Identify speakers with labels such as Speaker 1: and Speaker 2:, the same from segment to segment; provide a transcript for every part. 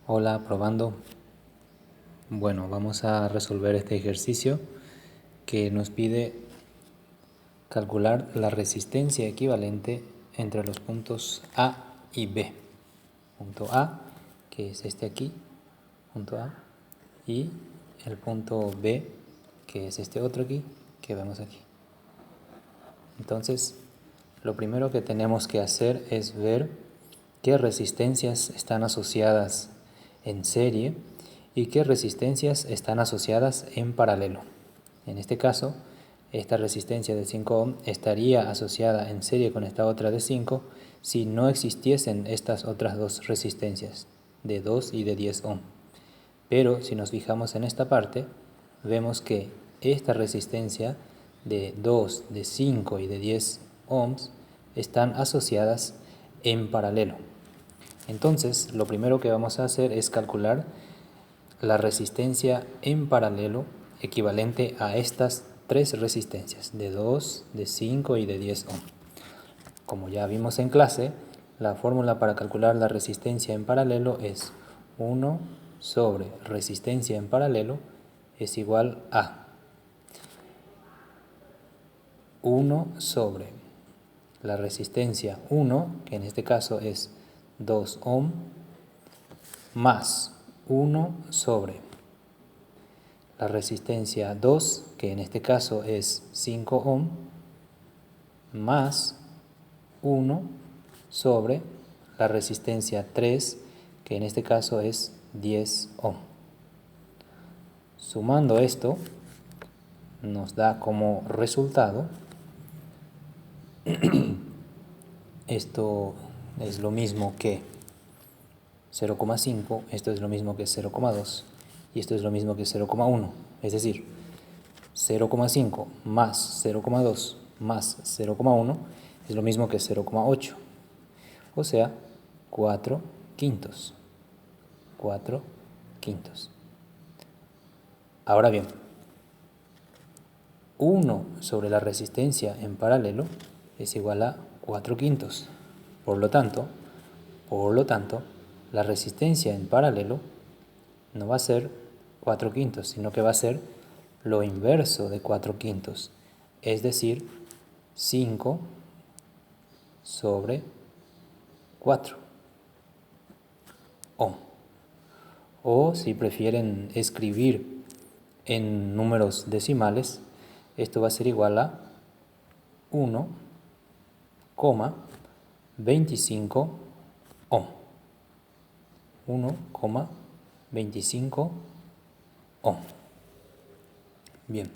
Speaker 1: Hola, probando. Bueno, vamos a resolver este ejercicio que nos pide calcular la resistencia equivalente entre los puntos A y B. Punto A, que es este aquí, punto A, y el punto B, que es este otro aquí, que vemos aquí. Entonces, lo primero que tenemos que hacer es ver qué resistencias están asociadas en serie y qué resistencias están asociadas en paralelo. En este caso, esta resistencia de 5 ohm estaría asociada en serie con esta otra de 5 si no existiesen estas otras dos resistencias, de 2 y de 10 ohm. Pero si nos fijamos en esta parte, vemos que esta resistencia de 2, de 5 y de 10 ohms están asociadas en paralelo. Entonces, lo primero que vamos a hacer es calcular la resistencia en paralelo equivalente a estas tres resistencias, de 2, de 5 y de 10 ohm. Como ya vimos en clase, la fórmula para calcular la resistencia en paralelo es 1 sobre resistencia en paralelo es igual a 1 sobre la resistencia 1, que en este caso es 2 ohm, más 1 sobre la resistencia 2, que en este caso es 5 ohm, más 1 sobre la resistencia 3, que en este caso es 10 ohm. Sumando esto, nos da como resultado, esto es lo mismo que 0,5, esto es lo mismo que 0,2 y esto es lo mismo que 0,1, es decir, 0,5 más 0,2 más 0,1 es lo mismo que 0,8, o sea, 4 quintos. 4 quintos. Ahora bien, 1 sobre la resistencia en paralelo es igual a 4 quintos. Por lo tanto, la resistencia en paralelo no va a ser 4 quintos, sino que va a ser lo inverso de 4 quintos, es decir, 5 sobre 4 ohm. O si prefieren escribir en números decimales, esto va a ser igual a 1,25 ohm. 1,25 ohm. Bien,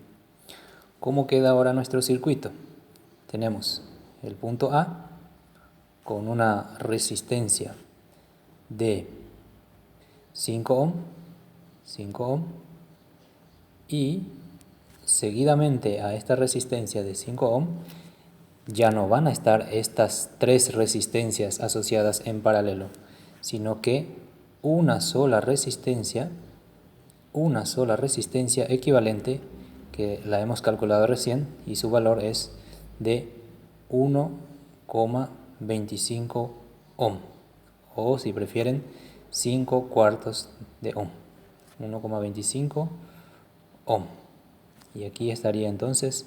Speaker 1: ¿cómo queda ahora nuestro circuito? Tenemos el punto A con una resistencia de 5 ohm, 5 ohm, y seguidamente a esta resistencia de 5 ohm ya no van a estar estas tres resistencias asociadas en paralelo, sino que una sola resistencia equivalente, que la hemos calculado recién y su valor es de 1,25 ohm, o si prefieren 5 cuartos de ohm, 1,25 ohm. Y aquí estaría entonces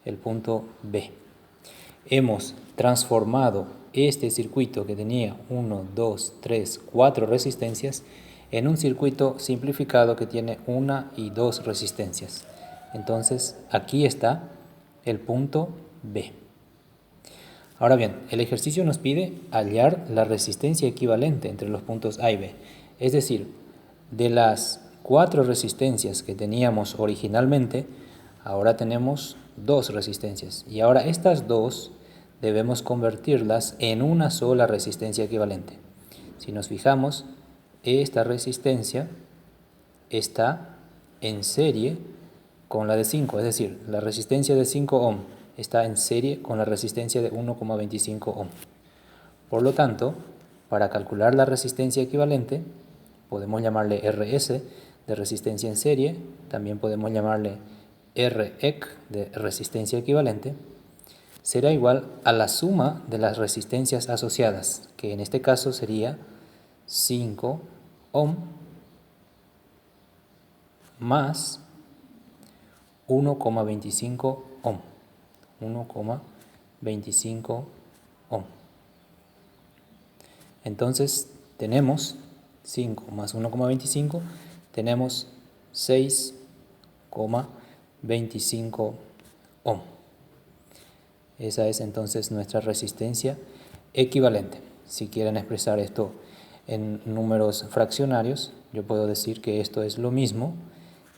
Speaker 1: el punto B. Hemos transformado este circuito que tenía 1, 2, 3, 4 resistencias en un circuito simplificado que tiene una y dos resistencias. Entonces aquí está el punto B. Ahora bien, el ejercicio nos pide hallar la resistencia equivalente entre los puntos A y B. Es decir, de las 4 resistencias que teníamos originalmente, ahora tenemos 2 resistencias. Y ahora estas dos debemos convertirlas en una sola resistencia equivalente. Si nos fijamos, esta resistencia está en serie con la de 5, es decir, la resistencia de 5 ohm está en serie con la resistencia de 1,25 ohm. Por lo tanto, para calcular la resistencia equivalente, podemos llamarle RS de resistencia en serie, también podemos llamarle REC de resistencia equivalente, será igual a la suma de las resistencias asociadas, que en este caso sería 5 ohm más 1,25 ohm. 1,25 ohm. Entonces tenemos 5 más 1,25, tenemos 6,25 ohm. Esa es entonces nuestra resistencia equivalente. Si quieren expresar esto en números fraccionarios, yo puedo decir que esto es lo mismo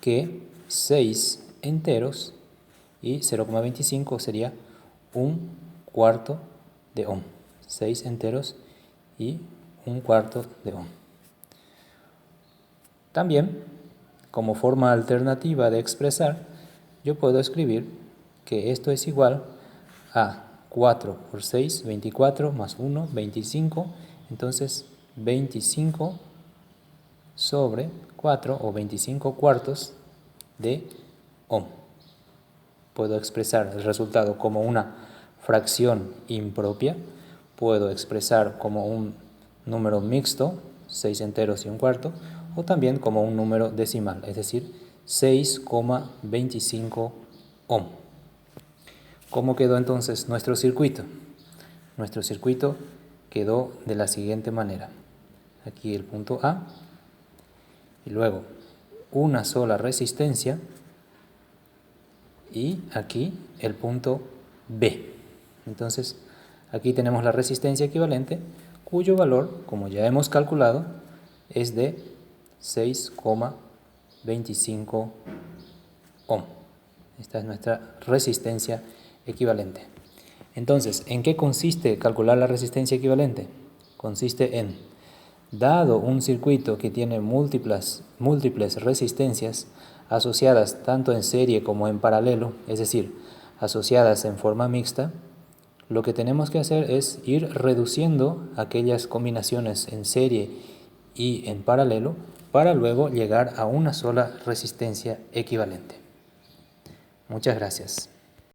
Speaker 1: que 6 enteros y 0,25 sería un cuarto de ohm. 6 enteros y un cuarto de ohm. También, como forma alternativa de expresar, yo puedo escribir que esto es igual a 4 por 6, 24, más 1, 25. Entonces, 25 sobre 4 o 25 cuartos de ohm. Puedo expresar el resultado como una fracción impropia, puedo expresar como un número mixto, 6 enteros y un cuarto, o también como un número decimal, es decir, 6,25 ohm. ¿Cómo quedó entonces nuestro circuito? Nuestro circuito quedó de la siguiente manera. Aquí el punto A, y luego una sola resistencia, y aquí el punto B. Entonces, aquí tenemos la resistencia equivalente, cuyo valor, como ya hemos calculado, es de 6,25 ohm. Esta es nuestra resistencia equivalente. Entonces, ¿en qué consiste calcular la resistencia equivalente? Consiste en, dado un circuito que tiene múltiples resistencias asociadas tanto en serie como en paralelo, es decir, asociadas en forma mixta, lo que tenemos que hacer es ir reduciendo aquellas combinaciones en serie y en paralelo para luego llegar a una sola resistencia equivalente. Muchas gracias.